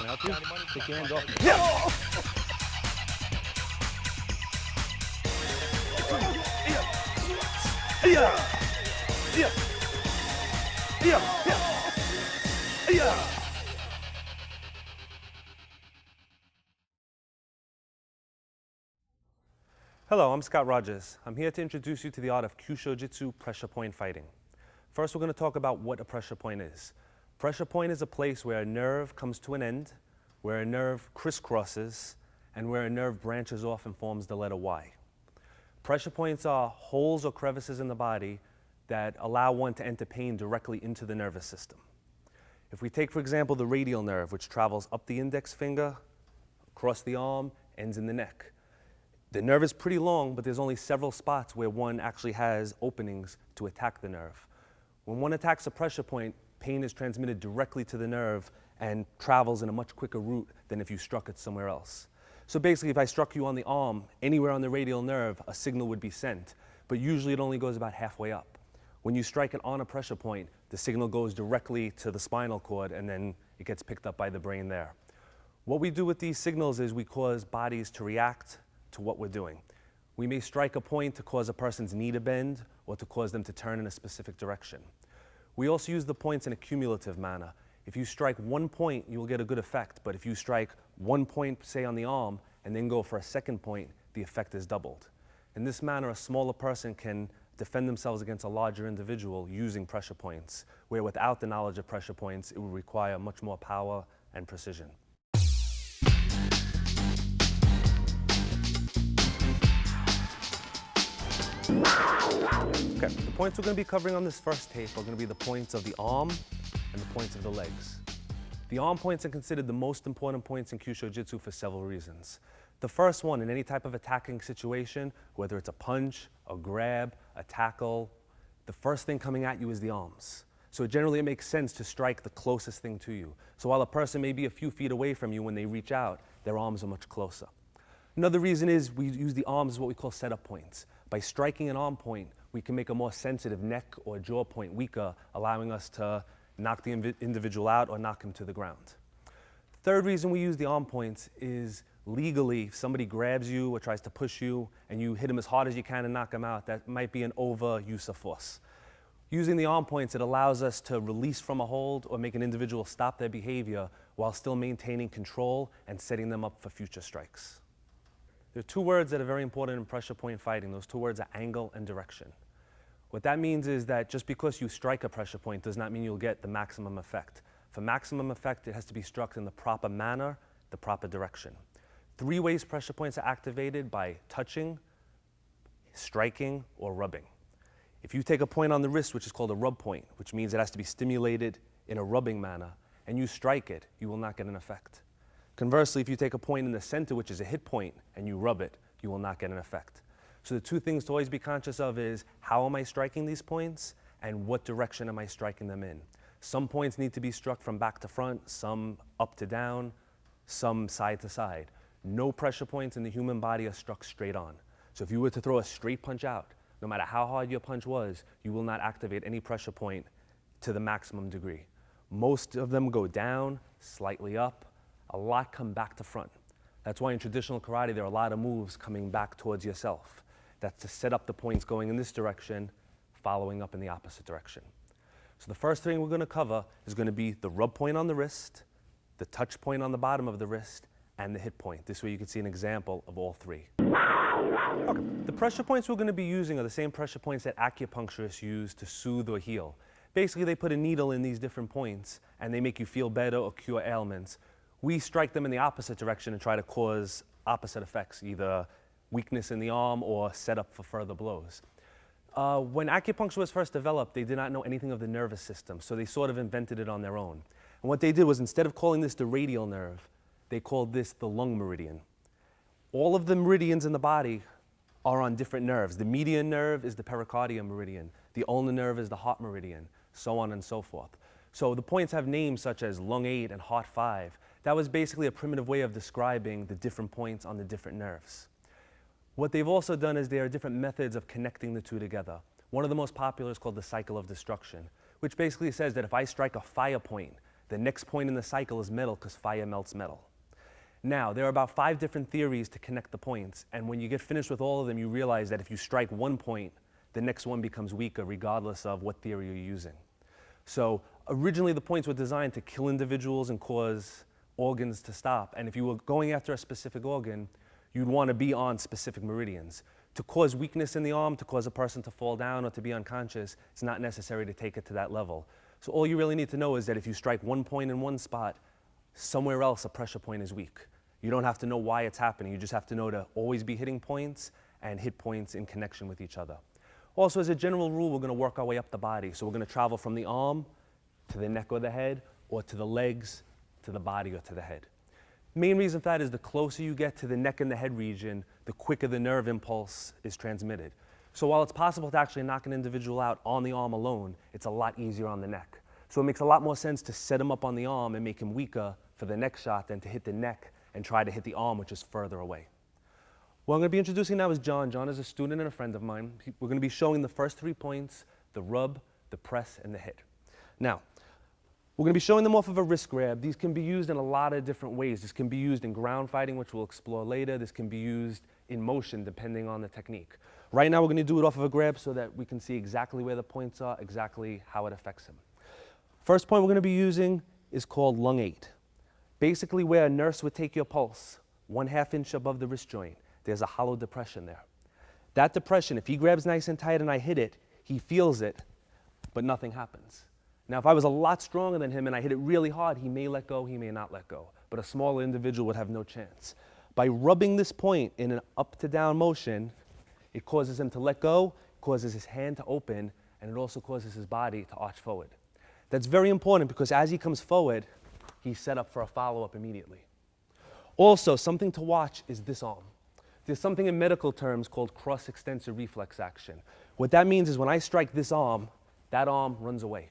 Can I help you? Take your hands off me. Hello, I'm Scott Rogers. I'm here to introduce you to the art of Kyusho-jitsu pressure point fighting. First, we're going to talk about what a pressure point is. Pressure point is a place where a nerve comes to an end, where a nerve crisscrosses, and where a nerve branches off and forms the letter Y. Pressure points are holes or crevices in the body that allow one to enter pain directly into the nervous system. If we take, for example, the radial nerve, which travels up the index finger, across the arm, ends in the neck. The nerve is pretty long, but there's only several spots where one actually has openings to attack the nerve. When one attacks a pressure point, pain is transmitted directly to the nerve and travels in a much quicker route than if you struck it somewhere else. So basically, if I struck you on the arm, anywhere on the radial nerve, a signal would be sent, but usually it only goes about halfway up. When you strike it on a pressure point, the signal goes directly to the spinal cord and then it gets picked up by the brain there. What we do with these signals is we cause bodies to react to what we're doing. We may strike a point to cause a person's knee to bend or to cause them to turn in a specific direction. We also use the points in a cumulative manner. If you strike one point, you will get a good effect, but if you strike one point, say on the arm, and then go for a second point, the effect is doubled. In this manner, a smaller person can defend themselves against a larger individual using pressure points, where without the knowledge of pressure points, it would require much more power and precision. Okay, the points we're going to be covering on this first tape are going to be the points of the arm and the points of the legs. The arm points are considered the most important points in Kyusho-jitsu for several reasons. The first one, in any type of attacking situation, whether it's a punch, a grab, a tackle, the first thing coming at you is the arms. So generally it makes sense to strike the closest thing to you. So while a person may be a few feet away from you, when they reach out, their arms are much closer. Another reason is we use the arms as what we call setup points. By striking an arm point, we can make a more sensitive neck or jaw point weaker, allowing us to knock the individual out or knock him to the ground. Third reason we use the arm points is legally, if somebody grabs you or tries to push you and you hit him as hard as you can and knock him out, that might be an overuse of force. Using the arm points, it allows us to release from a hold or make an individual stop their behavior while still maintaining control and setting them up for future strikes. There are two words that are very important in pressure point fighting. Those two words are angle and direction. What that means is that just because you strike a pressure point does not mean you'll get the maximum effect. For maximum effect, it has to be struck in the proper manner, the proper direction. 3 ways pressure points are activated: by touching, striking, or rubbing. If you take a point on the wrist, which is called a rub point, which means it has to be stimulated in a rubbing manner, and you strike it, you will not get an effect. Conversely, if you take a point in the center, which is a hit point, and you rub it, you will not get an effect. So the two things to always be conscious of is, how am I striking these points, and what direction am I striking them in? Some points need to be struck from back to front, some up to down, some side to side. No pressure points in the human body are struck straight on. So if you were to throw a straight punch out, no matter how hard your punch was, you will not activate any pressure point to the maximum degree. Most of them go down, slightly up, a lot come back to front. That's why in traditional karate, there are a lot of moves coming back towards yourself. That's to set up the points going in this direction, following up in the opposite direction. So the first thing we're going to cover is going to be the rub point on the wrist, the touch point on the bottom of the wrist, and the hit point. This way you can see an example of all 3. Okay. The pressure points we're going to be using are the same pressure points that acupuncturists use to soothe or heal. Basically, they put a needle in these different points, and they make you feel better or cure ailments. We strike them in the opposite direction and try to cause opposite effects, either weakness in the arm or set up for further blows. When acupuncture was first developed, they did not know anything of the nervous system, so they sort of invented it on their own. And what they did was, instead of calling this the radial nerve, they called this the lung meridian. All of the meridians in the body are on different nerves. The median nerve is the pericardial meridian. The ulnar nerve is the heart meridian, so on and so forth. So the points have names such as lung 8 and heart 5. That was basically a primitive way of describing the different points on the different nerves. What they've also done is there are different methods of connecting the two together. One of the most popular is called the cycle of destruction, which basically says that if I strike a fire point, The next point in the cycle is metal because fire melts metal. Now, there are about 5 different theories to connect the points, and when you get finished with all of them, you realize that if you strike one point, the next one becomes weaker regardless of what theory you're using. So originally the points were designed to kill individuals and cause organs to stop, and if you were going after a specific organ, you'd want to be on specific meridians. To cause weakness in the arm, to cause a person to fall down or to be unconscious, it's not necessary to take it to that level. So all you really need to know is that if you strike one point in one spot, somewhere else a pressure point is weak. You don't have to know why it's happening. You just have to know to always be hitting points and hit points in connection with each other. Also, as a general rule, we're going to work our way up the body. So we're going to travel from the arm to the neck or the head, or to the legs, to the body or to the head. Main reason for that is the closer you get to the neck and the head region, the quicker the nerve impulse is transmitted. So while it's possible to actually knock an individual out on the arm alone, it's a lot easier on the neck. So it makes a lot more sense to set him up on the arm and make him weaker for the next shot than to hit the neck and try to hit the arm, which is further away. What I'm going to be introducing now is John. John is a student and a friend of mine. We're going to be showing the first 3 points, the rub, the press, and the hit. Now, we're going to be showing them off of a wrist grab. These can be used in a lot of different ways. This can be used in ground fighting, which we'll explore later. This can be used in motion, depending on the technique. Right now, we're going to do it off of a grab so that we can see exactly where the points are, exactly how it affects him. First point we're going to be using is called lung 8. Basically, where a nurse would take your pulse, 1/2 inch above the wrist joint, there's a hollow depression there. That depression, if he grabs nice and tight and I hit it, he feels it, but nothing happens. Now, if I was a lot stronger than him and I hit it really hard, he may let go, he may not let go. But a smaller individual would have no chance. By rubbing this point in an up to down motion, it causes him to let go, causes his hand to open, and it also causes his body to arch forward. That's very important because as he comes forward, he's set up for a follow-up immediately. Also, something to watch is this arm. There's something in medical terms called cross-extensor reflex action. What that means is when I strike this arm, that arm runs away.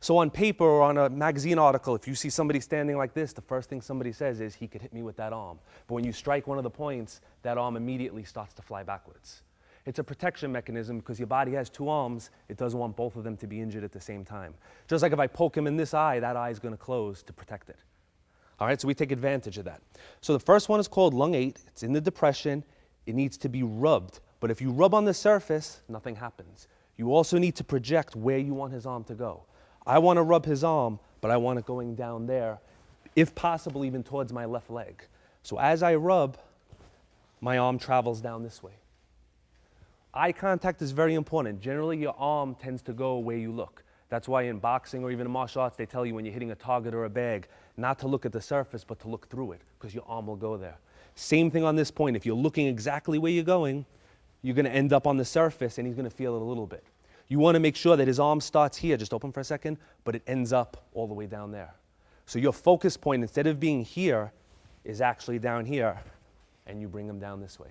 So on paper or on a magazine article, if you see somebody standing like this, the first thing somebody says is, he could hit me with that arm. But when you strike one of the points, that arm immediately starts to fly backwards. It's a protection mechanism because your body has 2 arms. It doesn't want both of them to be injured at the same time. Just like if I poke him in this eye, that eye is going to close to protect it. All right, so we take advantage of that. So the first one is called lung 8. It's in the depression. It needs to be rubbed. But if you rub on the surface, nothing happens. You also need to project where you want his arm to go. I want to rub his arm, but I want it going down there, if possible even towards my left leg. So as I rub, my arm travels down this way. Eye contact is very important. Generally, your arm tends to go where you look. That's why in boxing or even in martial arts, they tell you when you're hitting a target or a bag, not to look at the surface, but to look through it, because your arm will go there. Same thing on this point. If you're looking exactly where you're going, you're going to end up on the surface, and he's going to feel it a little bit. You want to make sure that his arm starts here, just open for a second, but it ends up all the way down there. So your focus point, instead of being here, is actually down here, and you bring him down this way.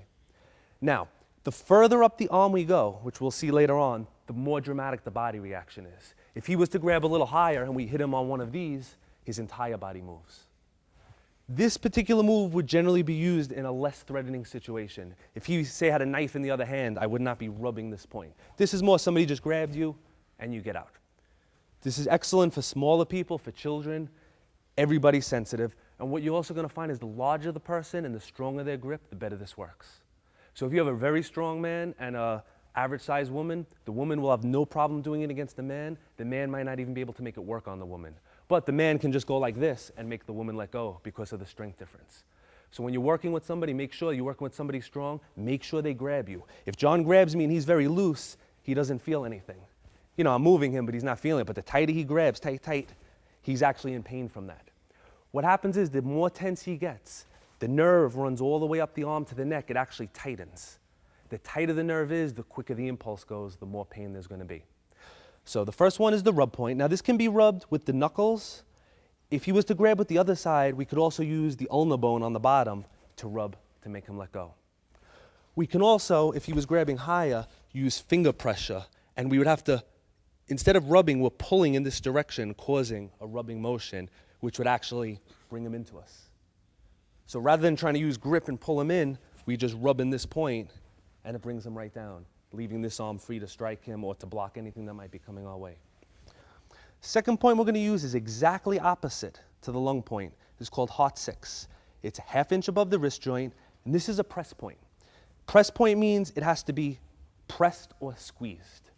Now, the further up the arm we go, which we'll see later on, the more dramatic the body reaction is. If he was to grab a little higher and we hit him on one of these, his entire body moves. This particular move would generally be used in a less threatening situation. If he, say, had a knife in the other hand, I would not be rubbing this point. This is more somebody just grabbed you and you get out. This is excellent for smaller people, for children. Everybody's sensitive. And what you're also going to find is the larger the person and the stronger their grip, the better this works. So if you have a very strong man and an average-sized woman, the woman will have no problem doing it against the man. The man might not even be able to make it work on the woman. But the man can just go like this and make the woman let go because of the strength difference. So when you're working with somebody, make sure you're working with somebody strong. Make sure they grab you. If John grabs me and he's very loose, he doesn't feel anything. You know, I'm moving him, but he's not feeling it. But the tighter he grabs, tight, he's actually in pain from that. What happens is the more tense he gets, the nerve runs all the way up the arm to the neck. It actually tightens. The tighter the nerve is, the quicker the impulse goes, the more pain there's going to be. So the first one is the rub point. Now this can be rubbed with the knuckles. If he was to grab with the other side, we could also use the ulnar bone on the bottom to rub to make him let go. We can also, if he was grabbing higher, use finger pressure. And we would have to, instead of rubbing, we're pulling in this direction, causing a rubbing motion, which would actually bring him into us. So rather than trying to use grip and pull him in, we just rub in this point, and it brings him right down, leaving this arm free to strike him or to block anything that might be coming our way. Second point we're going to use is exactly opposite to the lung point. It's called heart 6. It's a ½ inch above the wrist joint, and this is a press point. Press point means it has to be pressed or squeezed.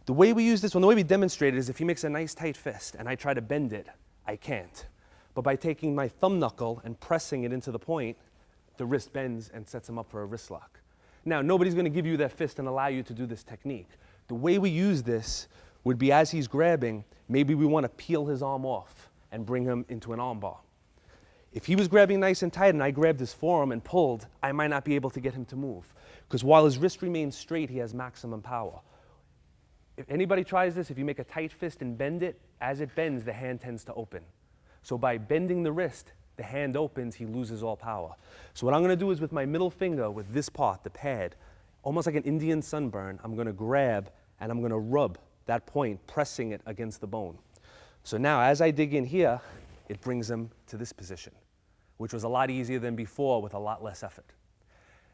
The way we use this one, the way we demonstrate it is if he makes a nice tight fist and I try to bend it, I can't. But by taking my thumb knuckle and pressing it into the point, the wrist bends and sets him up for a wrist lock. Now, nobody's going to give you that fist and allow you to do this technique. The way we use this would be as he's grabbing, maybe we want to peel his arm off and bring him into an arm bar. If he was grabbing nice and tight and I grabbed his forearm and pulled, I might not be able to get him to move. Because while his wrist remains straight, he has maximum power. If anybody tries this, if you make a tight fist and bend it, as it bends, the hand tends to open. So by bending the wrist, the hand opens, he loses all power. So what I'm going to do is with my middle finger, with this part, the pad, almost like an Indian sunburn, I'm going to grab and I'm going to rub that point, pressing it against the bone. So now as I dig in here, it brings him to this position, which was a lot easier than before with a lot less effort.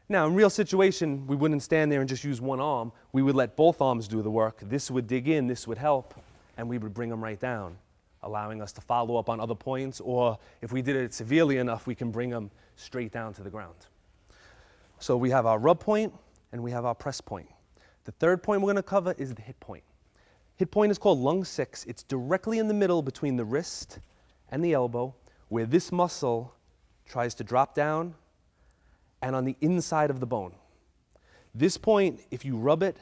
Now, in real situation, we wouldn't stand there and just use one arm. We would let both arms do the work. This would dig in, this would help, and we would bring him right down, allowing us to follow up on other points, or if we did it severely enough, we can bring him straight down to the ground. So we have our rub point, and we have our press point. The third point we're going to cover is the hit point. Hit point is called lung 6. It's directly in the middle between the wrist and the elbow, where this muscle tries to drop down and on the inside of the bone. This point, if you rub it,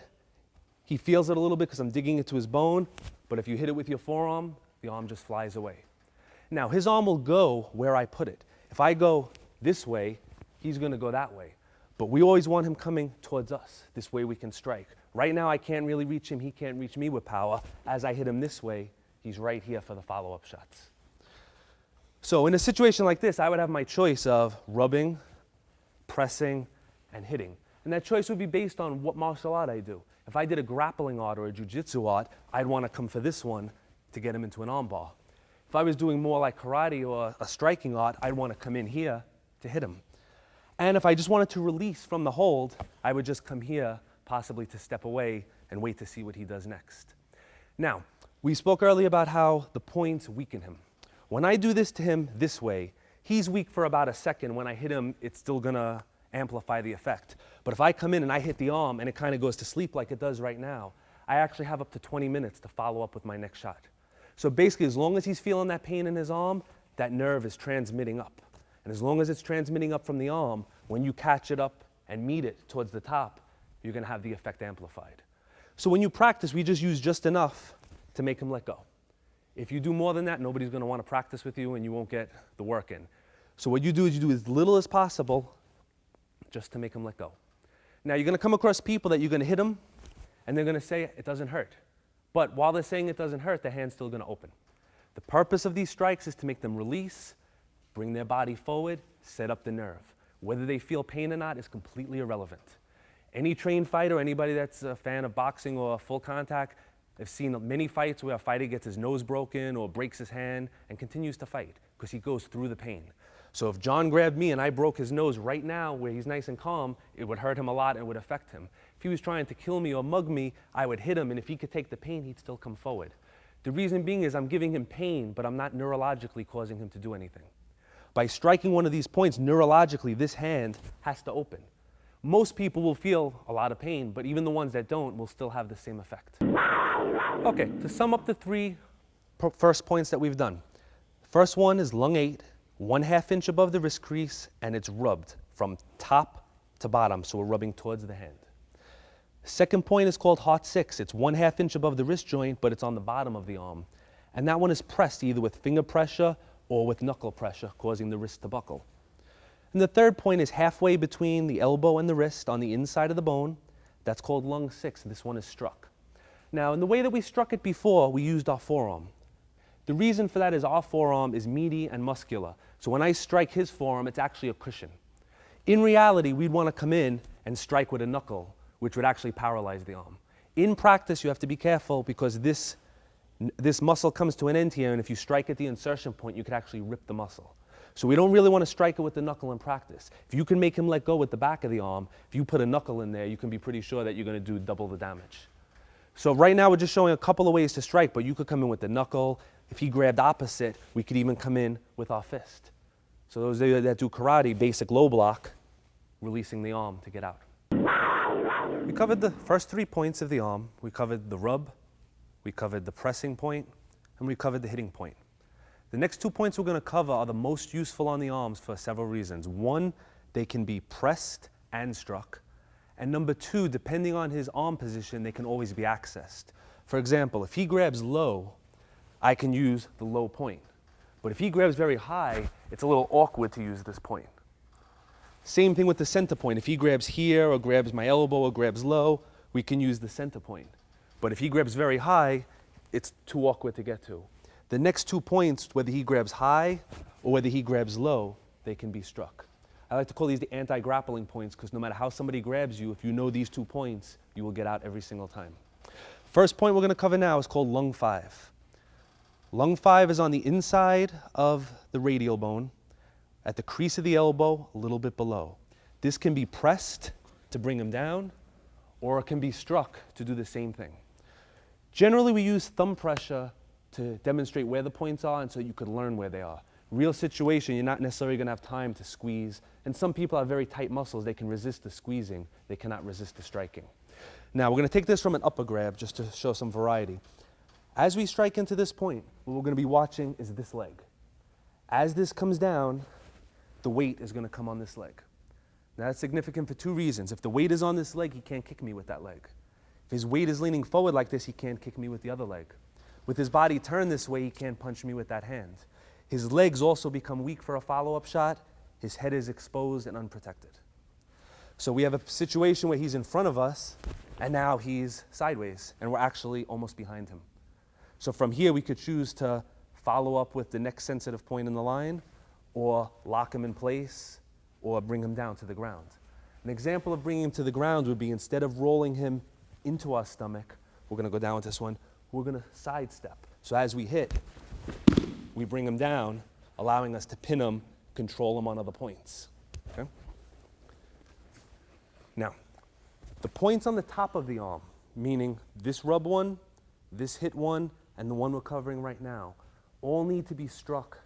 he feels it a little bit because I'm digging into his bone, but if you hit it with your forearm, the arm just flies away. Now, his arm will go where I put it. If I go this way, he's going to go that way. But we always want him coming towards us. This way we can strike. Right now, I can't really reach him. He can't reach me with power. As I hit him this way, he's right here for the follow-up shots. So in a situation like this, I would have my choice of rubbing, pressing, and hitting. And that choice would be based on what martial art I do. If I did a grappling art or a jiu-jitsu art, I'd want to come for this one to get him into an armbar. If I was doing more like karate or a striking art, I'd want to come in here to hit him. And if I just wanted to release from the hold, I would just come here, possibly to step away and wait to see what he does next. Now, we spoke earlier about how the points weaken him. When I do this to him this way, he's weak for about a second. When I hit him, it's still going to amplify the effect. But if I come in and I hit the arm and it kind of goes to sleep like it does right now, I actually have up to 20 minutes to follow up with my next shot. So basically, as long as he's feeling that pain in his arm, that nerve is transmitting up. And as long as it's transmitting up from the arm, when you catch it up and meet it towards the top, you're going to have the effect amplified. So when you practice, we just use just enough to make him let go. If you do more than that, nobody's going to want to practice with you and you won't get the work in. So what you do is you do as little as possible just to make him let go. Now you're going to come across people that you're going to hit them and they're going to say it doesn't hurt. But while they're saying it doesn't hurt, the hand's still going to open. The purpose of these strikes is to make them release, bring their body forward, set up the nerve. Whether they feel pain or not is completely irrelevant. Any trained fighter, anybody that's a fan of boxing or full contact, I've seen many fights where a fighter gets his nose broken or breaks his hand and continues to fight because he goes through the pain. So if John grabbed me and I broke his nose right now where he's nice and calm, it would hurt him a lot and it would affect him. If he was trying to kill me or mug me, I would hit him, and if he could take the pain, he'd still come forward. The reason being is I'm giving him pain, but I'm not neurologically causing him to do anything. By striking one of these points, neurologically, this hand has to open. Most people will feel a lot of pain, but even the ones that don't will still have the same effect. Okay, to sum up the three first points that we've done. First one is lung 8, 1/2 inch above the wrist crease, and it's rubbed from top to bottom, so we're rubbing towards the hand. Second point is called heart 6. It's 1/2 inch above the wrist joint, but it's on the bottom of the arm. And that one is pressed either with finger pressure or with knuckle pressure, causing the wrist to buckle. And the third point is halfway between the elbow and the wrist on the inside of the bone. That's called lung 6. This one is struck. Now, in the way that we struck it before, we used our forearm. The reason for that is our forearm is meaty and muscular. So when I strike his forearm, it's actually a cushion. In reality, we'd want to come in and strike with a knuckle, which would actually paralyze the arm. In practice, you have to be careful because this muscle comes to an end here, and if you strike at the insertion point, you could actually rip the muscle. So we don't really want to strike it with the knuckle in practice. If you can make him let go with the back of the arm, if you put a knuckle in there, you can be pretty sure that you're going to do double the damage. So right now we're just showing a couple of ways to strike, but you could come in with the knuckle. If he grabbed opposite, we could even come in with our fist. So those that do karate, basic low block, releasing the arm to get out. We covered the first 3 points of the arm. We covered the rub, we covered the pressing point, and we covered the hitting point. The next 2 points we're going to cover are the most useful on the arms for several reasons. One, they can be pressed and struck. And number 2, depending on his arm position, they can always be accessed. For example, if he grabs low, I can use the low point. But if he grabs very high, it's a little awkward to use this point. Same thing with the center point. If he grabs here or grabs my elbow or grabs low, we can use the center point. But if he grabs very high, it's too awkward to get to. The next 2 points, whether he grabs high or whether he grabs low, they can be struck. I like to call these the anti-grappling points because no matter how somebody grabs you, if you know these 2 points, you will get out every single time. First point we're going to cover now is called lung 5. Lung 5 is on the inside of the radial bone, at the crease of the elbow, a little bit below. This can be pressed to bring him down, or it can be struck to do the same thing. Generally, we use thumb pressure to demonstrate where the points are and so you could learn where they are. Real situation, you're not necessarily going to have time to squeeze. And some people have very tight muscles. They can resist the squeezing. They cannot resist the striking. Now, we're going to take this from an upper grab just to show some variety. As we strike into this point, what we're going to be watching is this leg. As this comes down, the weight is going to come on this leg. Now, that's significant for 2 reasons. If the weight is on this leg, he can't kick me with that leg. If his weight is leaning forward like this, he can't kick me with the other leg. With his body turned this way, he can't punch me with that hand. His legs also become weak for a follow-up shot. His head is exposed and unprotected. So we have a situation where he's in front of us, and now he's sideways, and we're actually almost behind him. So from here, we could choose to follow up with the next sensitive point in the line, or lock him in place, or bring him down to the ground. An example of bringing him to the ground would be instead of rolling him into our stomach, we're going to go down with this one, we're going to sidestep. So as we hit, we bring him down, allowing us to pin him, control him on other points. Okay? Now, the points on the top of the arm, meaning this rub one, this hit one, and the one we're covering right now, all need to be struck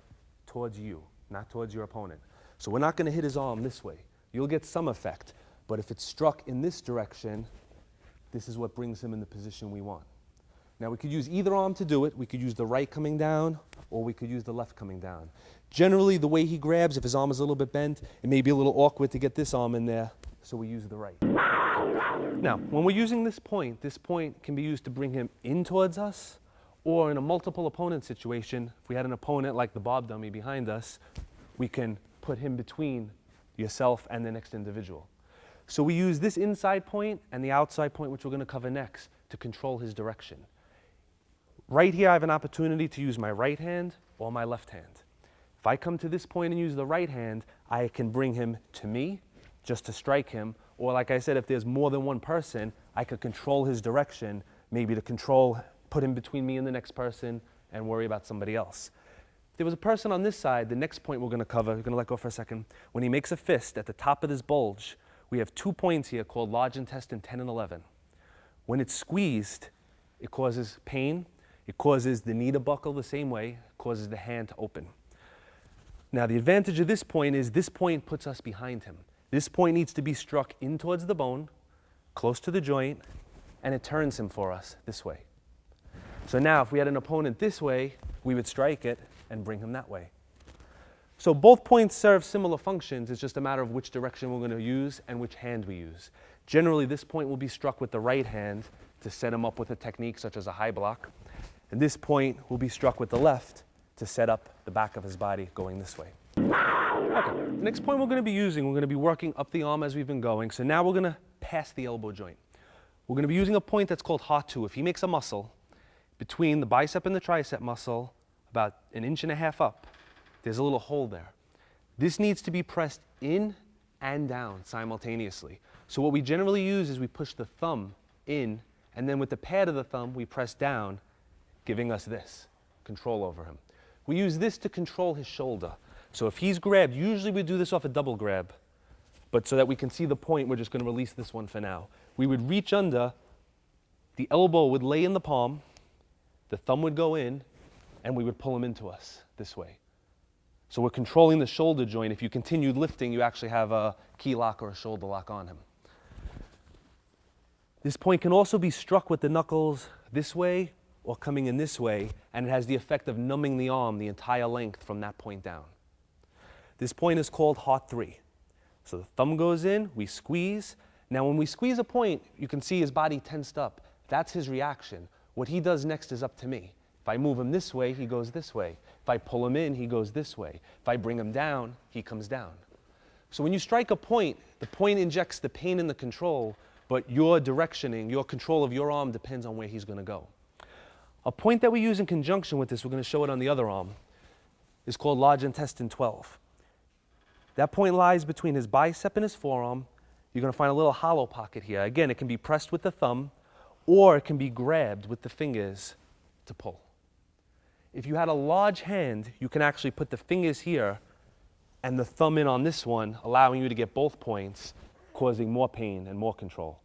towards you, not towards your opponent. So we're not going to hit his arm this way. You'll get some effect, but if it's struck in this direction, this is what brings him in the position we want. Now, we could use either arm to do it. We could use the right coming down, or we could use the left coming down. Generally, the way he grabs, if his arm is a little bit bent, it may be a little awkward to get this arm in there, so we use the right. Now, when we're using this point can be used to bring him in towards us, or in a multiple opponent situation, if we had an opponent like the Bob dummy behind us, we can put him between yourself and the next individual. So we use this inside point and the outside point, which we're going to cover next, to control his direction. Right here, I have an opportunity to use my right hand or my left hand. If I come to this point and use the right hand, I can bring him to me just to strike him. Or like I said, if there's more than one person, I could control his direction, maybe to put him between me and the next person and worry about somebody else. If there was a person on this side, the next point we're going to cover, we're going to let go for a second. When he makes a fist at the top of this bulge, we have 2 points here called large intestine 10 and 11. When it's squeezed, it causes pain. It causes the knee to buckle the same way. It causes the hand to open. Now, the advantage of this point is this point puts us behind him. This point needs to be struck in towards the bone, close to the joint, and it turns him for us this way. So now, if we had an opponent this way, we would strike it and bring him that way. So both points serve similar functions. It's just a matter of which direction we're going to use and which hand we use. Generally, this point will be struck with the right hand to set him up with a technique such as a high block. And this point will be struck with the left to set up the back of his body going this way. Okay, the next point we're going to be using, we're going to be working up the arm as we've been going. So now we're going to pass the elbow joint. We're going to be using a point that's called heart 2. If he makes a muscle between the bicep and the tricep muscle, about 1.5 inches up, there's a little hole there. This needs to be pressed in and down simultaneously. So what we generally use is we push the thumb in, and then with the pad of the thumb, we press down, giving us this control over him. We use this to control his shoulder. So if he's grabbed, usually we do this off a double grab, but so that we can see the point, we're just going to release this one for now. We would reach under The elbow would lay in the palm, the thumb would go in, and we would pull him into us this way. So we're controlling the shoulder joint. If you continue lifting, you actually have a key lock or a shoulder lock on him. This point can also be struck with the knuckles this way or coming in this way, and it has the effect of numbing the arm the entire length from that point down. This point is called heart 3. So the thumb goes in, we squeeze. Now when we squeeze a point, you can see his body tensed up. That's his reaction. What he does next is up to me. If I move him this way, he goes this way. If I pull him in, he goes this way. If I bring him down, he comes down. So when you strike a point, the point injects the pain and the control, but your directioning, your control of your arm depends on where he's going to go. A point that we use in conjunction with this, we're going to show it on the other arm, is called large intestine 12. That point lies between his bicep and his forearm. You're going to find a little hollow pocket here. Again, it can be pressed with the thumb, or it can be grabbed with the fingers to pull. If you had a large hand, you can actually put the fingers here and the thumb in on this one, allowing you to get both points, causing more pain and more control.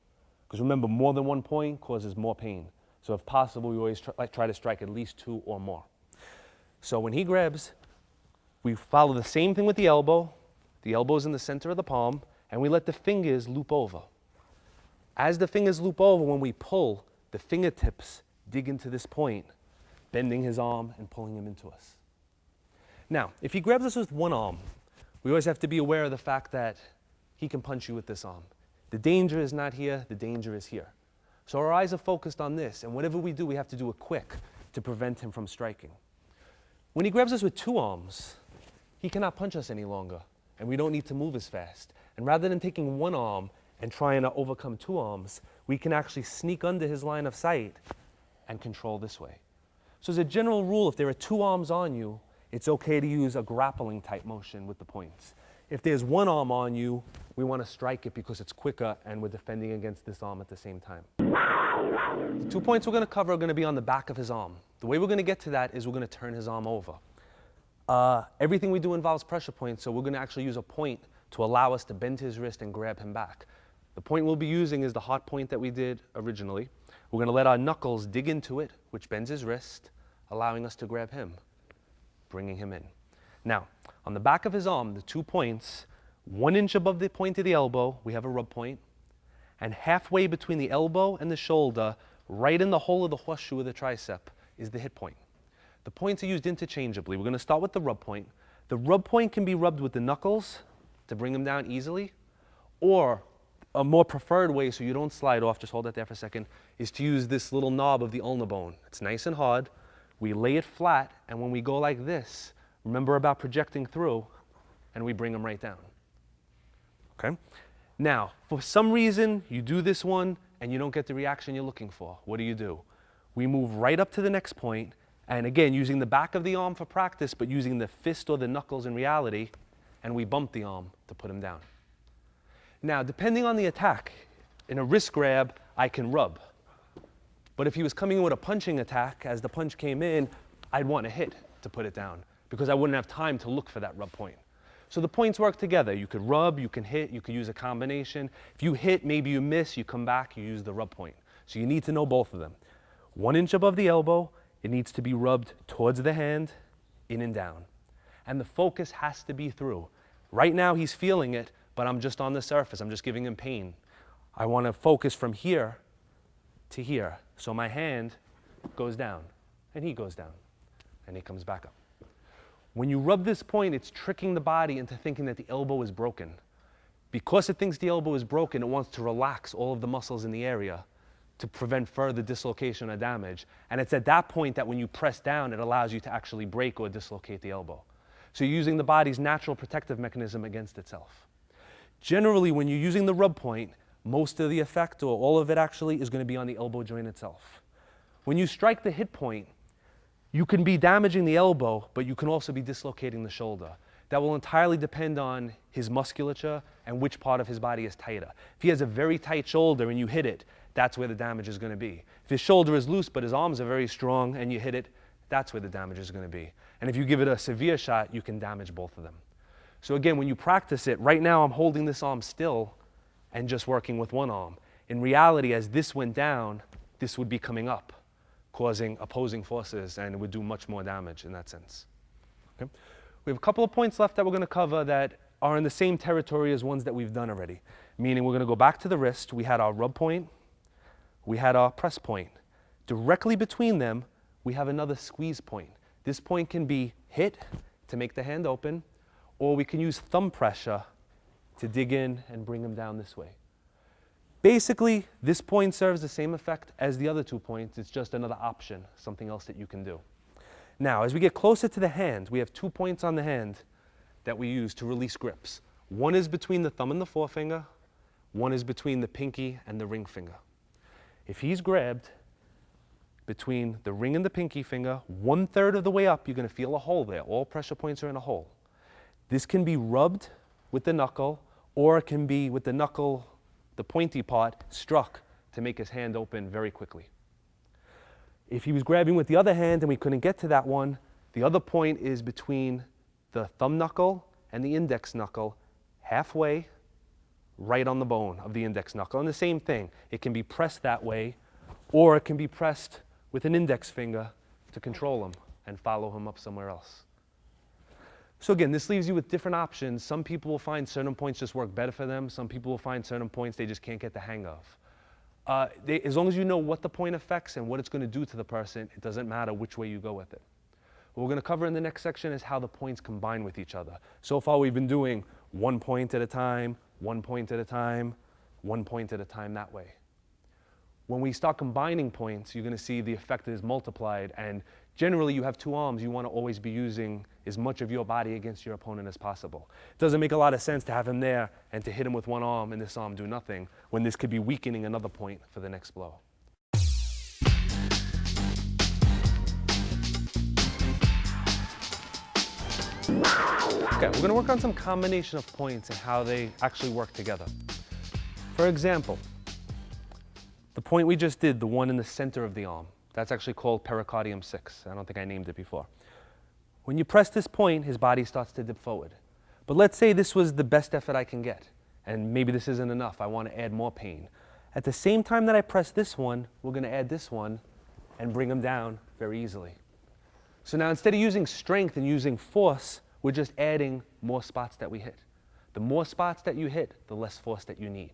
Because remember, more than one point causes more pain. So if possible, we always try to strike at least 2 or more. So when he grabs, we follow the same thing with the elbow. The elbow's in the center of the palm, and we let the fingers loop over. As the fingers loop over, when we pull, the fingertips dig into this point, bending his arm and pulling him into us. Now, if he grabs us with one arm, we always have to be aware of the fact that he can punch you with this arm. The danger is not here, the danger is here. So our eyes are focused on this, and whatever we do, we have to do it quick to prevent him from striking. When he grabs us with 2 arms, he cannot punch us any longer, and we don't need to move as fast. And rather than taking one arm and trying to overcome 2 arms, we can actually sneak under his line of sight and control this way. So as a general rule, if there are 2 arms on you, it's okay to use a grappling type motion with the points. If there's one arm on you, we want to strike it because it's quicker and we're defending against this arm at the same time. The 2 points we're going to cover are going to be on the back of his arm. The way we're going to get to that is we're going to turn his arm over. Everything we do involves pressure points, so we're going to actually use a point to allow us to bend his wrist and grab him back. The point we'll be using is the hot point that we did originally. We're going to let our knuckles dig into it, which bends his wrist, allowing us to grab him, bringing him in. Now, on the back of his arm, the 2 points, 1 inch above the point of the elbow, we have a rub point, and halfway between the elbow and the shoulder, right in the hole of the horseshoe of the tricep, is the hit point. The points are used interchangeably. We're going to start with the rub point. The rub point can be rubbed with the knuckles to bring him down easily, or a more preferred way so you don't slide off, just hold that there for a second, is to use this little knob of the ulnar bone. It's nice and hard. We lay it flat, and when we go like this, remember about projecting through, and we bring them right down. Okay? Now, for some reason, you do this one, and you don't get the reaction you're looking for. What do? We move right up to the next point, and again, using the back of the arm for practice, but using the fist or the knuckles in reality, and we bump the arm to put him down. Now, depending on the attack, in a wrist grab, I can rub. But if he was coming in with a punching attack, as the punch came in, I'd want to hit to put it down, because I wouldn't have time to look for that rub point. So the points work together. You could rub, you can hit, you could use a combination. If you hit, maybe you miss, you come back, you use the rub point. So you need to know both of them. 1 inch above the elbow, it needs to be rubbed towards the hand, in and down. And the focus has to be through. Right now he's feeling it, but I'm just on the surface. I'm just giving him pain. I want to focus from here to here. So my hand goes down, and he goes down, and he comes back up. When you rub this point, it's tricking the body into thinking that the elbow is broken. Because it thinks the elbow is broken, it wants to relax all of the muscles in the area to prevent further dislocation or damage. And it's at that point that when you press down, it allows you to actually break or dislocate the elbow. So you're using the body's natural protective mechanism against itself. Generally, when you're using the rub point, most of the effect, or all of it actually, is going to be on the elbow joint itself. When you strike the hit point, you can be damaging the elbow, but you can also be dislocating the shoulder. That will entirely depend on his musculature and which part of his body is tighter. If he has a very tight shoulder and you hit it, that's where the damage is going to be. If his shoulder is loose but his arms are very strong and you hit it, that's where the damage is going to be. And if you give it a severe shot, you can damage both of them. So again, when you practice it, right now I'm holding this arm still and just working with one arm. In reality, as this went down, this would be coming up, causing opposing forces, and it would do much more damage in that sense. Okay? We have a couple of points left that we're going to cover that are in the same territory as ones that we've done already, meaning we're going to go back to the wrist. We had our rub point, we had our press point. Directly between them, we have another squeeze point. This point can be hit to make the hand open, or we can use thumb pressure to dig in and bring them down this way. Basically, this point serves the same effect as the other 2 points. It's just another option, something else that you can do. Now, as we get closer to the hand, we have 2 points on the hand that we use to release grips. One is between the thumb and the forefinger. One is between the pinky and the ring finger. If he's grabbed between the ring and the pinky finger, 1/3 of the way up, you're going to feel a hole there. All pressure points are in a hole. This can be rubbed with the knuckle, or it can be with the knuckle, the pointy part, struck to make his hand open very quickly. If he was grabbing with the other hand and we couldn't get to that one, the other point is between the thumb knuckle and the index knuckle, halfway, right on the bone of the index knuckle. And the same thing, it can be pressed that way, or it can be pressed with an index finger to control him and follow him up somewhere else. So again, this leaves you with different options. Some people will find certain points just work better for them. Some people will find certain points they just can't get the hang of. As long as you know what the point affects and what it's going to do to the person, it doesn't matter which way you go with it. What we're going to cover in the next section is how the points combine with each other. So far we've been doing 1 point at a time, 1 point at a time, 1 point at a time that way. When we start combining points, you're going to see the effect is multiplied, and generally you have 2 arms. You want to always be using as much of your body against your opponent as possible. It doesn't make a lot of sense to have him there and to hit him with 1 arm and this arm do nothing, when this could be weakening another point for the next blow. Okay, we're going to work on some combination of points and how they actually work together. For example, the point we just did, the one in the center of the arm, that's actually called pericardium 6. I don't think I named it before. When you press this point, his body starts to dip forward. But let's say this was the best effort I can get, and maybe this isn't enough. I want to add more pain. At the same time that I press this one, we're going to add this one and bring him down very easily. So now instead of using strength and using force, we're just adding more spots that we hit. The more spots that you hit, the less force that you need.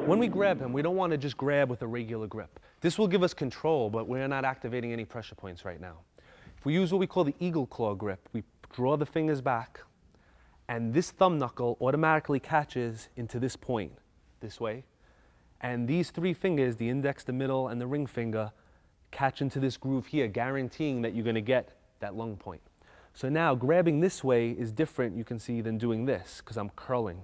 When we grab him, we don't want to just grab with a regular grip. This will give us control, but we're not activating any pressure points right now. If we use what we call the eagle claw grip, we draw the fingers back, and this thumb knuckle automatically catches into this point, this way. And these 3 fingers, the index, the middle, and the ring finger, catch into this groove here, guaranteeing that you're going to get that lung point. So now grabbing this way is different, you can see, than doing this, because I'm curling.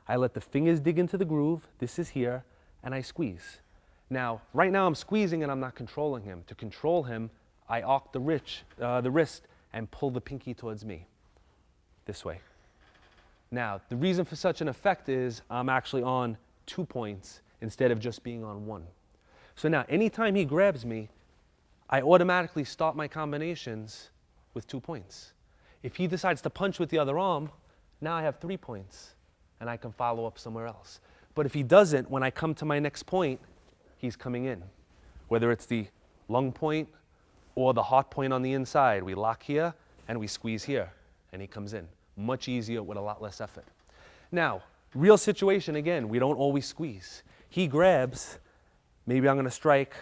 I let the fingers dig into the groove, this is here, and I squeeze. Now, right now I'm squeezing and I'm not controlling him. To control him, I arc the wrist and pull the pinky towards me, this way. Now, the reason for such an effect is I'm actually on 2 points instead of just being on 1. So now, anytime he grabs me, I automatically start my combinations with 2 points. If he decides to punch with the other arm, now I have 3 points, and I can follow up somewhere else. But if he doesn't, when I come to my next point, he's coming in. Whether it's the lung point or the heart point on the inside, we lock here and we squeeze here, and he comes in. Much easier with a lot less effort. Now, real situation again, we don't always squeeze. He grabs, maybe I'm going to strike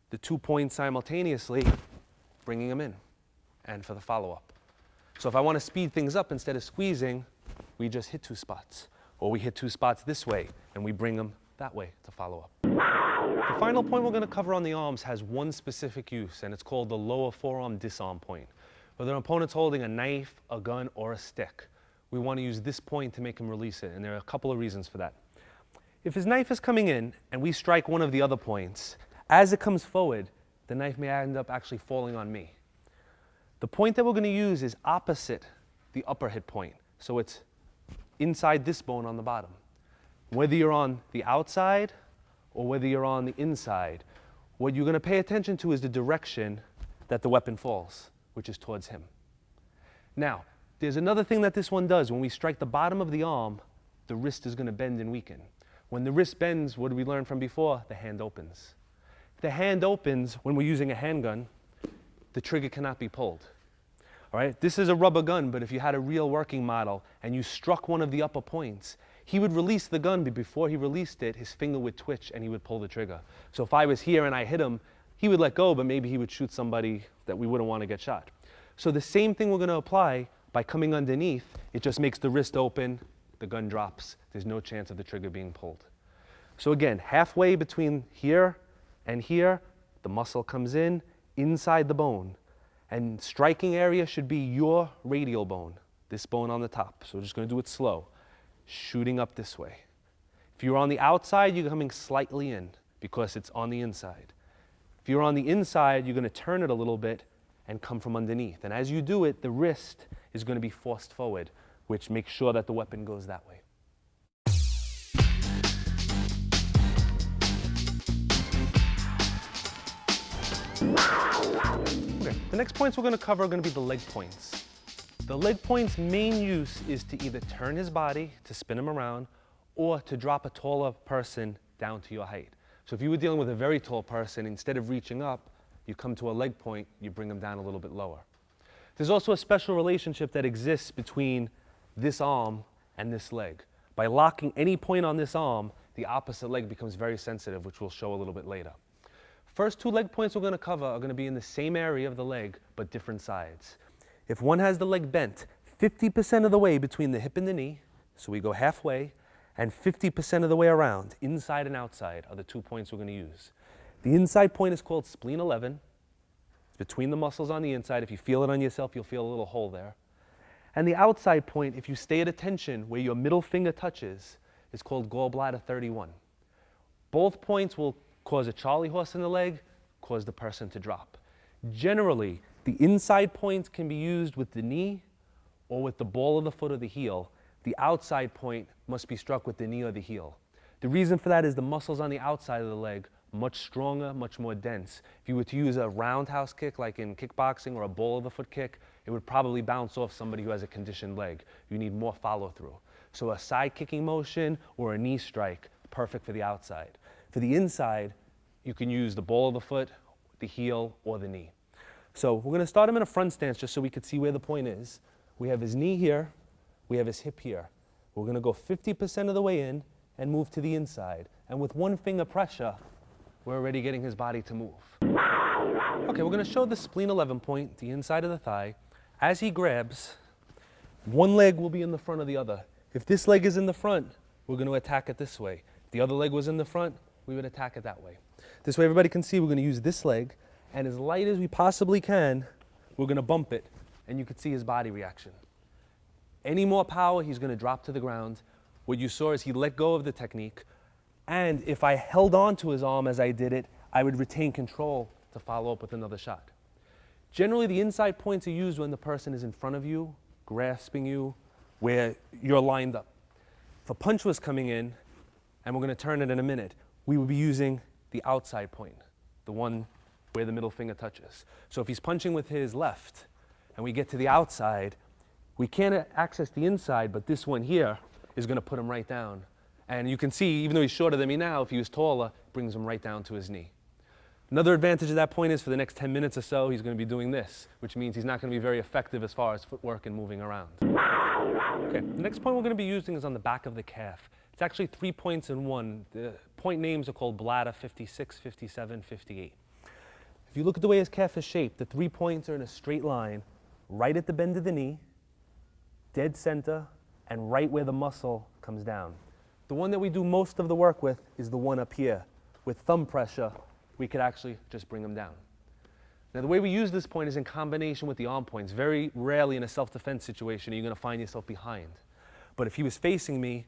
the 2 points simultaneously, bringing him in, and for the follow-up. So if I want to speed things up, instead of squeezing, we just hit 2 spots. Or we hit 2 spots this way, and we bring them that way to follow up. The final point we're going to cover on the arms has one specific use, and it's called the lower forearm disarm point. Whether an opponent's holding a knife, a gun, or a stick, we want to use this point to make him release it, and there are a couple of reasons for that. If his knife is coming in, and we strike one of the other points, as it comes forward, the knife may end up actually falling on me. The point that we're going to use is opposite the upper hit point. So it's inside this bone on the bottom. Whether you're on the outside or whether you're on the inside, what you're going to pay attention to is the direction that the weapon falls, which is towards him. Now, there's another thing that this one does. When we strike the bottom of the arm, the wrist is going to bend and weaken. When the wrist bends, what did we learn from before? The hand opens. the hand opens when we're using a handgun, the trigger cannot be pulled. All right, this is a rubber gun, but if you had a real working model and you struck one of the upper points, he would release the gun, but before he released it, his finger would twitch and he would pull the trigger. So if I was here and I hit him, he would let go, but maybe he would shoot somebody that we wouldn't want to get shot. So the same thing we're going to apply by coming underneath. It just makes the wrist open, the gun drops. There's no chance of the trigger being pulled. So again, halfway between here and here, the muscle comes in, inside the bone. And striking area should be your radial bone, this bone on the top. So we're just going to do it slow, shooting up this way. If you're on the outside, you're coming slightly in because it's on the inside. If you're on the inside, you're going to turn it a little bit and come from underneath. And as you do it, the wrist is going to be forced forward, which makes sure that the weapon goes that way. Okay, the next points we're going to cover are going to be the leg points. The leg point's main use is to either turn his body, to spin him around, or to drop a taller person down to your height. So if you were dealing with a very tall person, instead of reaching up, you come to a leg point, you bring them down a little bit lower. There's also a special relationship that exists between this arm and this leg. By locking any point on this arm, the opposite leg becomes very sensitive, which we'll show a little bit later. First two leg points we're going to cover are going to be in the same area of the leg, but different sides. If one has the leg bent 50% of the way between the hip and the knee, so we go halfway, and 50% of the way around, inside and outside, are the 2 points we're going to use. The inside point is called spleen 11. It's between the muscles on the inside. If you feel it on yourself, you'll feel a little hole there. And the outside point, if you stay at attention where your middle finger touches, is called gallbladder 31. Both points will cause a charley horse in the leg, cause the person to drop. Generally, the inside points can be used with the knee or with the ball of the foot or the heel. The outside point must be struck with the knee or the heel. The reason for that is the muscles on the outside of the leg are much stronger, much more dense. If you were to use a roundhouse kick like in kickboxing or a ball of the foot kick, it would probably bounce off somebody who has a conditioned leg. You need more follow through. So a side kicking motion or a knee strike, perfect for the outside. For the inside, you can use the ball of the foot, the heel, or the knee. So we're going to start him in a front stance just so we can see where the point is. We have his knee here, we have his hip here. We're going to go 50% of the way in and move to the inside. And with one finger pressure, we're already getting his body to move. Okay, we're going to show the spleen 11 point, the inside of the thigh. As he grabs, one leg will be in the front of the other. If this leg is in the front, we're going to attack it this way. If the other leg was in the front, we would attack it that way. This way everybody can see we're going to use this leg, and as light as we possibly can, we're going to bump it, and you can see his body reaction. Any more power, he's going to drop to the ground. What you saw is he let go of the technique, and if I held on to his arm as I did it, I would retain control to follow up with another shot. Generally, the inside points are used when the person is in front of you, grasping you, where you're lined up. If a punch was coming in, and we're going to turn it in a minute, we would be using the outside point, the one where the middle finger touches. So if he's punching with his left, and we get to the outside, we can't access the inside, but this one here is going to put him right down. And you can see, even though he's shorter than me now, if he was taller, it brings him right down to his knee. Another advantage of that point is for the next 10 minutes or so, he's going to be doing this, which means he's not going to be very effective as far as footwork and moving around. Okay, the next point we're going to be using is on the back of the calf. It's actually 3 points in one. The point names are called bladder 56, 57, 58. If you look at the way his calf is shaped, the 3 points are in a straight line, right at the bend of the knee, dead center, and right where the muscle comes down. The one that we do most of the work with is the one up here. With thumb pressure, we could actually just bring them down. Now, the way we use this point is in combination with the arm points. Very rarely in a self-defense situation are you going to find yourself behind. But if he was facing me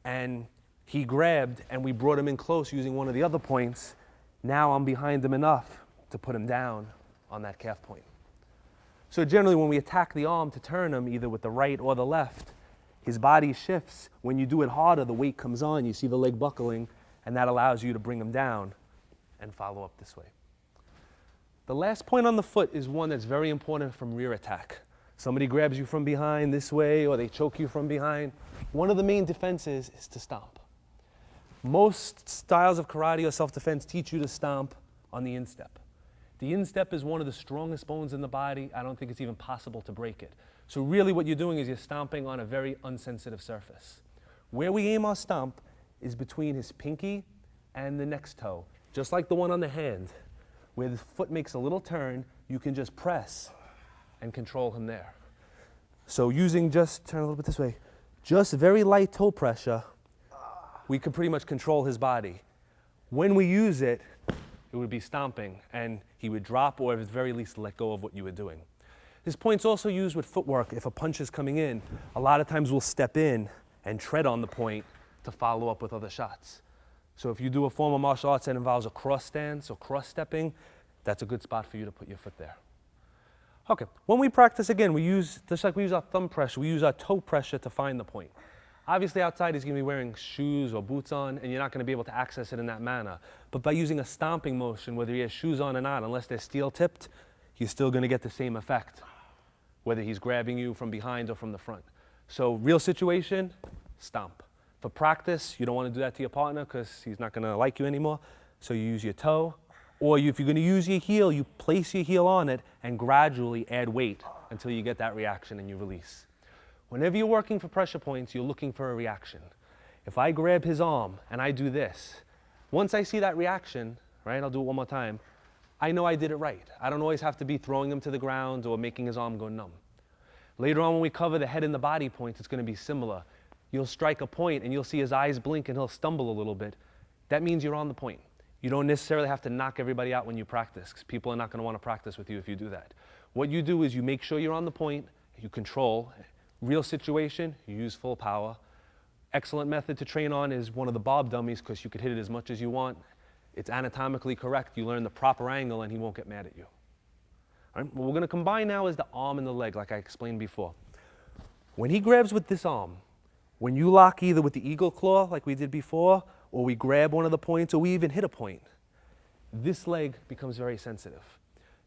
and he grabbed and we brought him in close using one of the other points, now I'm behind him enough to put him down on that calf point. So generally when we attack the arm to turn him, either with the right or the left, his body shifts. When you do it harder, the weight comes on, you see the leg buckling, and that allows you to bring him down and follow up this way. The last point on the foot is one that's very important from rear attack. Somebody grabs you from behind this way, or they choke you from behind. One of the main defenses is to stomp. Most styles of karate or self-defense teach you to stomp, on the instep. The instep is one of the strongest bones in the body. I don't think it's even possible to break it. So really what you're doing is you're stomping on a very unsensitive surface. Where we aim our stomp is between his pinky and the next toe, just like the one on the hand. Where the foot makes a little turn, you can just press and control him there. So using just, turn a little bit this way, just very light toe pressure, we can pretty much control his body. When we use it, it would be stomping, and he would drop or at the very least let go of what you were doing. This point's also used with footwork. If a punch is coming in, a lot of times we'll step in and tread on the point to follow up with other shots. So if you do a form of martial arts that involves a cross stance or cross stepping, that's a good spot for you to put your foot there. Okay, when we practice again, we use, just like we use our thumb pressure, we use our toe pressure to find the point. Obviously outside he's going to be wearing shoes or boots on, and you're not going to be able to access it in that manner. But by using a stomping motion, whether he has shoes on or not, unless they're steel tipped, you're still going to get the same effect, whether he's grabbing you from behind or from the front. So real situation, stomp. For practice, you don't want to do that to your partner because he's not going to like you anymore. So you use your toe, or if you're going to use your heel, you place your heel on it and gradually add weight until you get that reaction and you release. Whenever you're working for pressure points, you're looking for a reaction. If I grab his arm and I do this, once I see that reaction, right, I'll do it one more time, I know I did it right. I don't always have to be throwing him to the ground or making his arm go numb. Later on when we cover the head and the body points, it's going to be similar. You'll strike a point and you'll see his eyes blink and he'll stumble a little bit. That means you're on the point. You don't necessarily have to knock everybody out when you practice, because people are not going to want to practice with you if you do that. What you do is you make sure you're on the point, you control. Real situation, you use full power. Excellent method to train on is one of the bob dummies, because you could hit it as much as you want. It's anatomically correct. You learn the proper angle and he won't get mad at you. All right? What we're going to combine now is the arm and the leg, like I explained before. When he grabs with this arm, when you lock either with the eagle claw, like we did before, or we grab one of the points, or we even hit a point, this leg becomes very sensitive.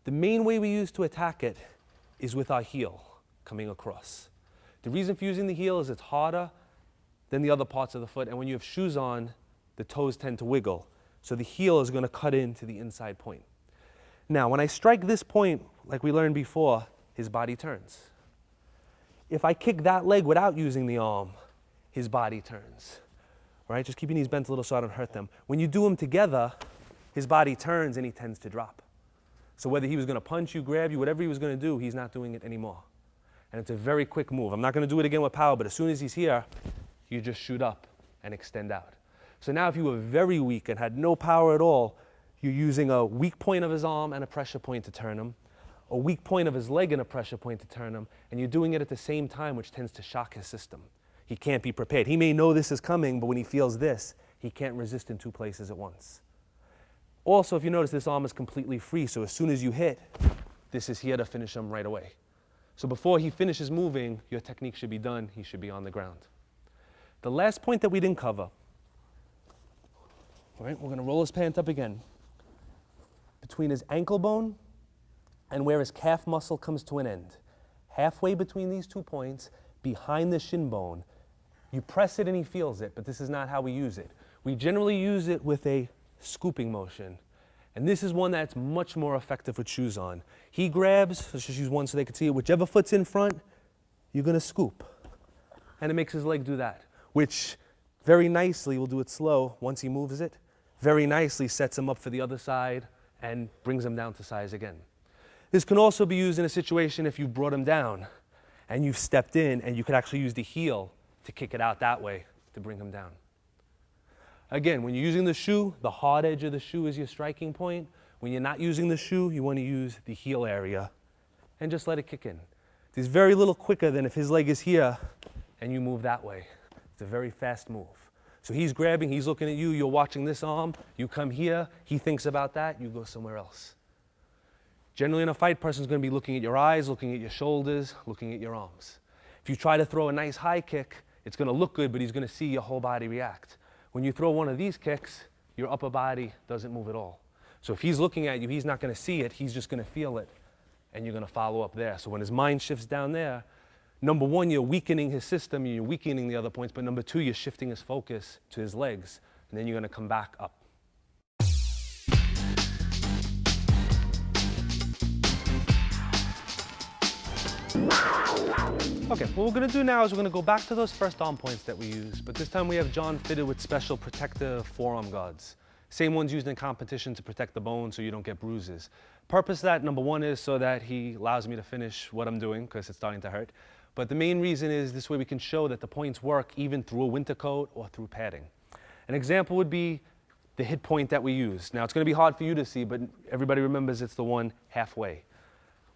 The main way we use to attack it is with our heel coming across. The reason for using the heel is it's harder than the other parts of the foot, and when you have shoes on, the toes tend to wiggle. So the heel is going to cut into the inside point. Now, when I strike this point, like we learned before, his body turns. If I kick that leg without using the arm, his body turns. All right, just keep your knees bent a little so I don't hurt them. When you do them together, his body turns and he tends to drop. So whether he was going to punch you, grab you, whatever he was going to do, he's not doing it anymore. And it's a very quick move. I'm not going to do it again with power, but as soon as he's here, you just shoot up and extend out. So now if you were very weak and had no power at all, you're using a weak point of his arm and a pressure point to turn him, a weak point of his leg and a pressure point to turn him, and you're doing it at the same time, which tends to shock his system. He can't be prepared. He may know this is coming, but when he feels this, he can't resist in two places at once. Also, if you notice, this arm is completely free, so as soon as you hit, this is here to finish him right away. So before he finishes moving, your technique should be done. He should be on the ground. The last point that we didn't cover, all right, we're going to roll his pant up again. Between his ankle bone and where his calf muscle comes to an end, halfway between these 2 points, behind the shin bone, you press it and he feels it, but this is not how we use it. We generally use it with a scooping motion. And this is one that's much more effective with shoes on. He grabs, let's just use one so they can see it, whichever foot's in front, you're going to scoop. And it makes his leg do that, which very nicely, we'll do it slow, once he moves it, very nicely sets him up for the other side and brings him down to size again. This can also be used in a situation if you brought him down and you've stepped in, and you could actually use the heel to kick it out that way to bring him down. Again, when you're using the shoe, the hard edge of the shoe is your striking point. When you're not using the shoe, you want to use the heel area and just let it kick in. It's very little quicker than if his leg is here and you move that way. It's a very fast move. So he's grabbing, he's looking at you, you're watching this arm, you come here, he thinks about that, you go somewhere else. Generally in a fight, person's going to be looking at your eyes, looking at your shoulders, looking at your arms. If you try to throw a nice high kick, it's going to look good, but he's going to see your whole body react. When you throw one of these kicks, your upper body doesn't move at all. So if he's looking at you, he's not going to see it, he's just going to feel it, and you're going to follow up there. So when his mind shifts down there, number one, you're weakening his system, you're weakening the other points, but number two, you're shifting his focus to his legs, and then you're going to come back up. Okay, what we're gonna do now is we're gonna go back to those first arm points that we used, but this time we have John fitted with special protective forearm guards. Same ones used in competition to protect the bone so you don't get bruises. Purpose of that, number one, is so that he allows me to finish what I'm doing because it's starting to hurt. But the main reason is this way we can show that the points work even through a winter coat or through padding. An example would be the hit point that we use. Now it's gonna be hard for you to see, but everybody remembers it's the one halfway.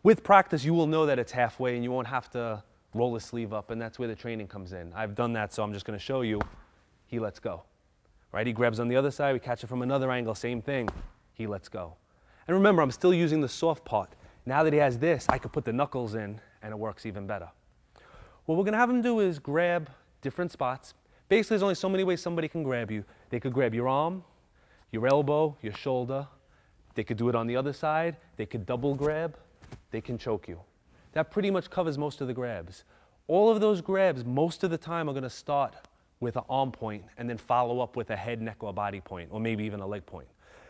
With practice, you will know that it's halfway and you won't have to roll the sleeve up, and that's where the training comes in. I've done that, so I'm just gonna show you. He lets go. Right, he grabs on the other side, we catch it from another angle, same thing. He lets go. And remember, I'm still using the soft part. Now that he has this, I could put the knuckles in and it works even better. What we're gonna have him do is grab different spots. Basically, there's only so many ways somebody can grab you. They could grab your arm, your elbow, your shoulder. They could do it on the other side. They could double grab. They can choke you. That pretty much covers most of the grabs. All of those grabs, most of the time, are gonna start with an arm point and then follow up with a head, neck, or body point, or maybe even a leg point.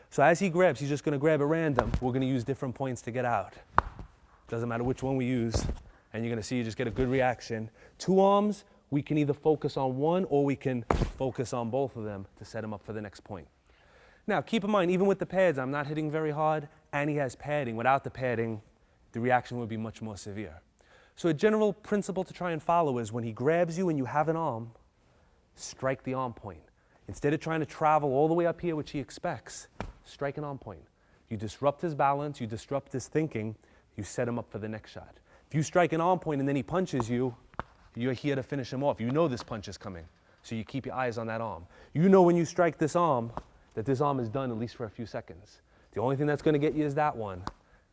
So as he grabs, he's just gonna grab at random. We're gonna use different points to get out. Doesn't matter which one we use, and you're gonna see you just get a good reaction. Two arms, we can either focus on one or we can focus on both of them to set him up for the next point. Now, keep in mind, even with the pads, I'm not hitting very hard, and he has padding. Without the padding, the reaction would be much more severe. So a general principle to try and follow is when he grabs you and you have an arm, strike the arm point. Instead of trying to travel all the way up here, which he expects, strike an arm point. You disrupt his balance, you disrupt his thinking, you set him up for the next shot. If you strike an arm point and then he punches you, you're here to finish him off. You know this punch is coming, so you keep your eyes on that arm. You know when you strike this arm, that this arm is done at least for a few seconds. The only thing that's gonna get you is that one.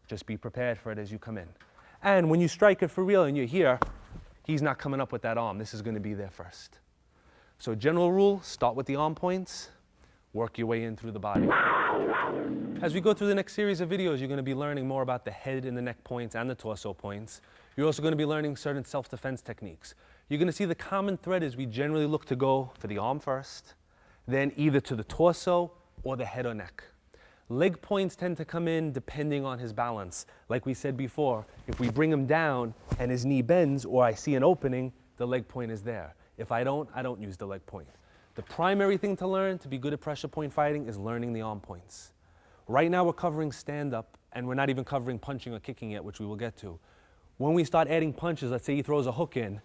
Just be prepared for it as you come in. And when you strike it for real and you're here, he's not coming up with that arm. This is gonna be there first. So general rule, start with the arm points, work your way in through the body. As we go through the next series of videos, you're gonna be learning more about the head and the neck points and the torso points. You're also gonna be learning certain self-defense techniques. You're gonna see the common thread is we generally look to go for the arm first, then either to the torso or the head or neck. Leg points tend to come in depending on his balance. Like we said before, if we bring him down and his knee bends or I see an opening, the leg point is there. If I don't use the leg point. The primary thing to learn to be good at pressure point fighting is learning the arm points. Right now we're covering stand-up and we're not even covering punching or kicking yet, which we will get to. When we start adding punches, let's say he throws a hook in,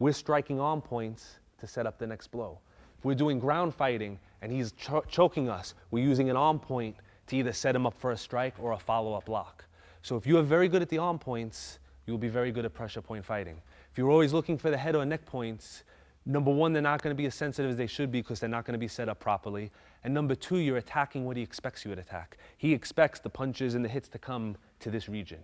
we're striking arm points to set up the next blow. If we're doing ground fighting and he's choking us, we're using an arm point to either set him up for a strike or a follow-up block. So if you are very good at the arm points, you'll be very good at pressure point fighting. If you're always looking for the head or neck points, number one, they're not gonna be as sensitive as they should be because they're not gonna be set up properly. And number two, you're attacking what he expects you to attack. He expects the punches and the hits to come to this region.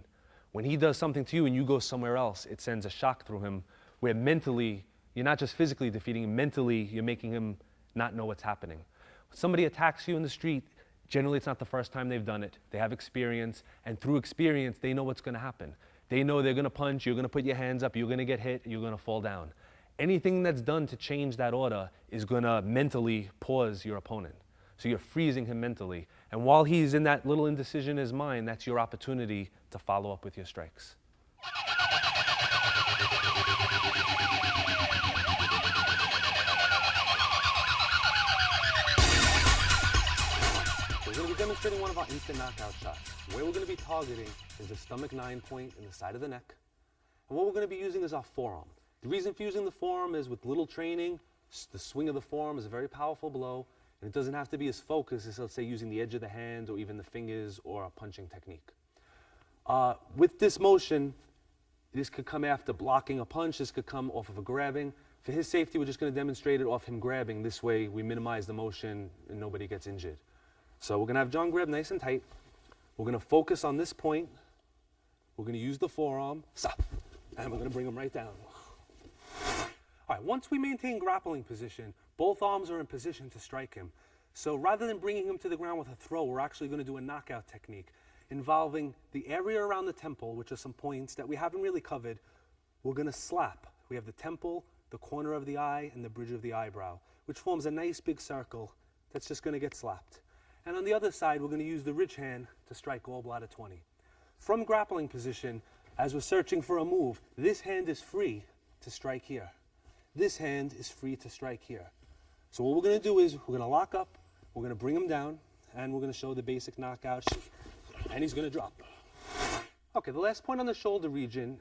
When he does something to you and you go somewhere else, it sends a shock through him where mentally, you're not just physically defeating him, mentally you're making him not know what's happening. When somebody attacks you in the street, generally it's not the first time they've done it. They have experience, and through experience, they know what's gonna happen. They know they're gonna punch, you're gonna put your hands up, you're gonna get hit, you're gonna fall down. Anything that's done to change that order is gonna mentally pause your opponent. So you're freezing him mentally. And while he's in that little indecision in his mind, that's your opportunity to follow up with your strikes. We're going to be demonstrating one of our instant knockout shots. Where we're going to be targeting is the stomach 9 point in the side of the neck. And what we're going to be using is our forearm. The reason for using the forearm is with little training, the swing of the forearm is a very powerful blow, and it doesn't have to be as focused as, let's say, using the edge of the hand or even the fingers or a punching technique. With this motion, this could come after blocking a punch, this could come off of a grabbing. For his safety, we're just going to demonstrate it off him grabbing. This way, we minimize the motion and nobody gets injured. So we're going to have John grab nice and tight. We're going to focus on this point. We're going to use the forearm, stop, and we're going to bring him right down. All right, once we maintain grappling position, both arms are in position to strike him. So rather than bringing him to the ground with a throw, we're actually going to do a knockout technique involving the area around the temple, which are some points that we haven't really covered. We're going to slap. We have the temple, the corner of the eye, and the bridge of the eyebrow, which forms a nice big circle that's just going to get slapped. And on the other side, we're going to use the ridge hand to strike gallbladder 20. From grappling position, as we're searching for a move, this hand is free to strike here. This hand is free to strike here. So what we're going to do is we're going to lock up, we're going to bring him down, and we're going to show the basic knockout, and he's going to drop. Okay, the last point on the shoulder region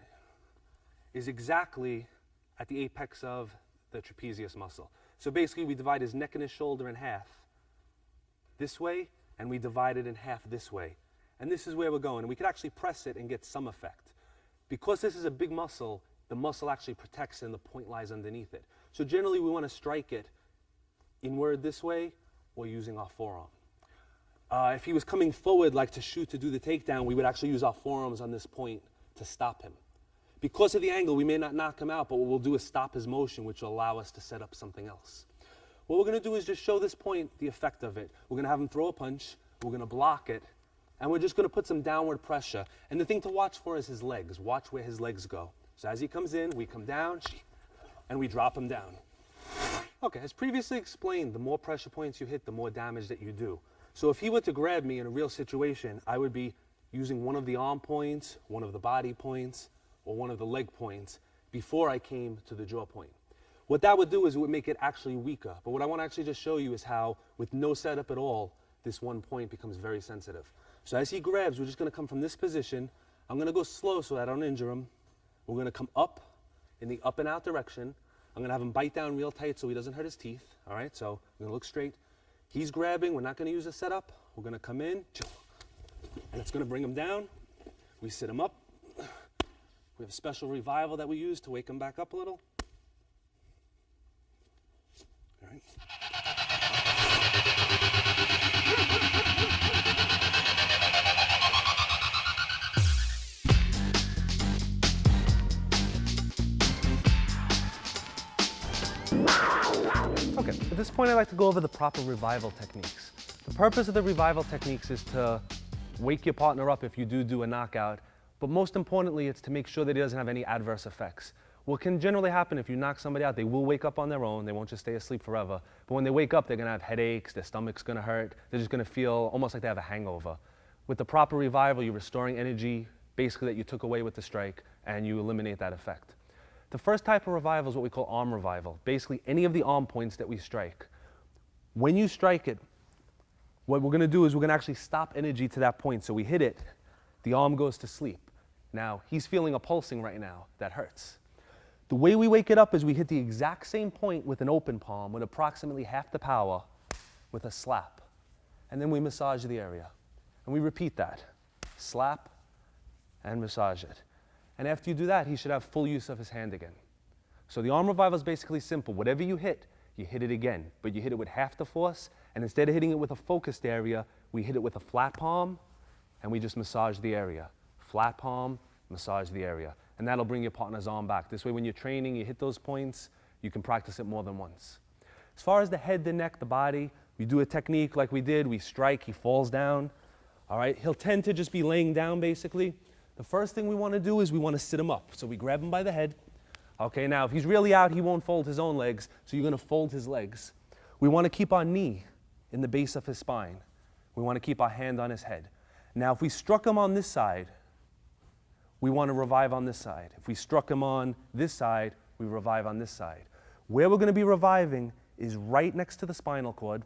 is exactly at the apex of the trapezius muscle. So basically we divide his neck and his shoulder in half this way, and we divide it in half this way. And this is where we're going. And we could actually press it and get some effect. Because this is a big muscle, the muscle actually protects and the point lies underneath it. So generally we want to strike it inward this way or using our forearm. If he was coming forward like to shoot to do the takedown, we would actually use our forearms on this point to stop him. Because of the angle, we may not knock him out, but what we'll do is stop his motion, which will allow us to set up something else. What we're going to do is just show this point the effect of it. We're going to have him throw a punch, we're going to block it, and we're just going to put some downward pressure. And the thing to watch for is his legs. Watch where his legs go. So as he comes in, we come down, and we drop him down. Okay, as previously explained, the more pressure points you hit, the more damage that you do. So if he were to grab me in a real situation, I would be using one of the arm points, one of the body points, or one of the leg points before I came to the jaw point. What that would do is it would make it actually weaker. But what I want to actually just show you is how, with no setup at all, this one point becomes very sensitive. So as he grabs, we're just going to come from this position. I'm going to go slow so I don't injure him. We're going to come up in the up and out direction. I'm going to have him bite down real tight so he doesn't hurt his teeth. All right, so I'm going to look straight. He's grabbing. We're not going to use a setup. We're going to come in, and it's going to bring him down. We sit him up. We have a special revival that we use to wake him back up a little. All right. Okay, at this point I'd like to go over the proper revival techniques. The purpose of the revival techniques is to wake your partner up if you do a knockout, but most importantly it's to make sure that he doesn't have any adverse effects. What can generally happen if you knock somebody out, they will wake up on their own, they won't just stay asleep forever, but when they wake up they're going to have headaches, their stomach's going to hurt, they're just going to feel almost like they have a hangover. With the proper revival, you're restoring energy basically that you took away with the strike, and you eliminate that effect. The first type of revival is what we call arm revival. Basically, any of the arm points that we strike. When you strike it, what we're going to do is we're going to actually stop energy to that point. So we hit it, the arm goes to sleep. Now, he's feeling a pulsing right now. That hurts. The way we wake it up is we hit the exact same point with an open palm with approximately half the power with a slap. And then we massage the area. And we repeat that. Slap and massage it. And after you do that, he should have full use of his hand again. So the arm revival is basically simple. Whatever you hit it again, but you hit it with half the force, and instead of hitting it with a focused area, we hit it with a flat palm, and we just massage the area. Flat palm, massage the area. And that'll bring your partner's arm back. This way when you're training, you hit those points, you can practice it more than once. As far as the head, the neck, the body, we do a technique like we did. We strike, he falls down. All right, he'll tend to just be laying down basically. The first thing we want to do is we want to sit him up. So we grab him by the head. Okay, now if he's really out, he won't fold his own legs, so you're going to fold his legs. We want to keep our knee in the base of his spine. We want to keep our hand on his head. Now if we struck him on this side, we want to revive on this side. If we struck him on this side, we revive on this side. Where we're going to be reviving is right next to the spinal cord.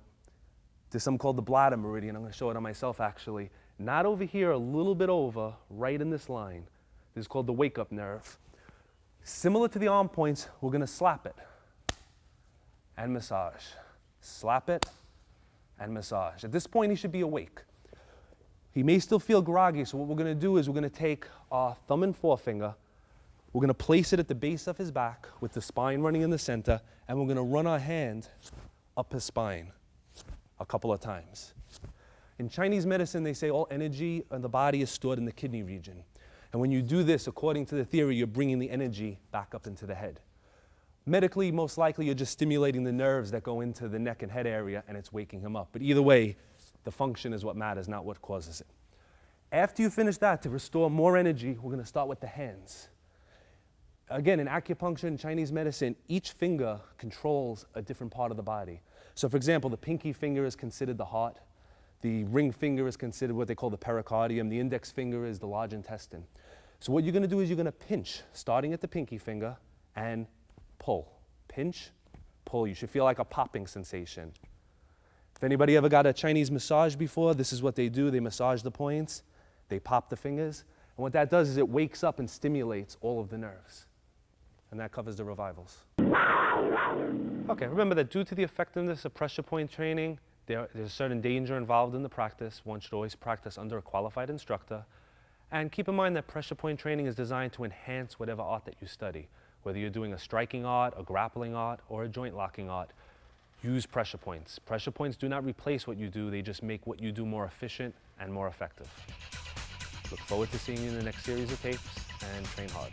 There's something called the bladder meridian. I'm going to show it on myself actually. Not over here, a little bit over, right in this line. This is called the wake-up nerve. Similar to the arm points, we're going to slap it and massage. Slap it and massage. At this point, he should be awake. He may still feel groggy, so what we're going to do is we're going to take our thumb and forefinger, we're going to place it at the base of his back with the spine running in the center, and we're going to run our hand up his spine a couple of times. In Chinese medicine, they say all energy in the body is stored in the kidney region. And when you do this, according to the theory, you're bringing the energy back up into the head. Medically, most likely, you're just stimulating the nerves that go into the neck and head area, and it's waking him up. But either way, the function is what matters, not what causes it. After you finish that, to restore more energy, we're going to start with the hands. Again, in acupuncture and Chinese medicine, each finger controls a different part of the body. So for example, the pinky finger is considered the heart. The ring finger is considered what they call the pericardium. The index finger is the large intestine. So what you're gonna do is you're gonna pinch, starting at the pinky finger, and pull. Pinch, pull. You should feel like a popping sensation. If anybody ever got a Chinese massage before, this is what they do. They massage the points, they pop the fingers, and what that does is it wakes up and stimulates all of the nerves. And that covers the revivals. Okay, remember that due to the effectiveness of pressure point training, there's a certain danger involved in the practice. One should always practice under a qualified instructor. And keep in mind that pressure point training is designed to enhance whatever art that you study. Whether you're doing a striking art, a grappling art, or a joint locking art, use pressure points. Pressure points do not replace what you do, they just make what you do more efficient and more effective. Look forward to seeing you in the next series of tapes, and train hard.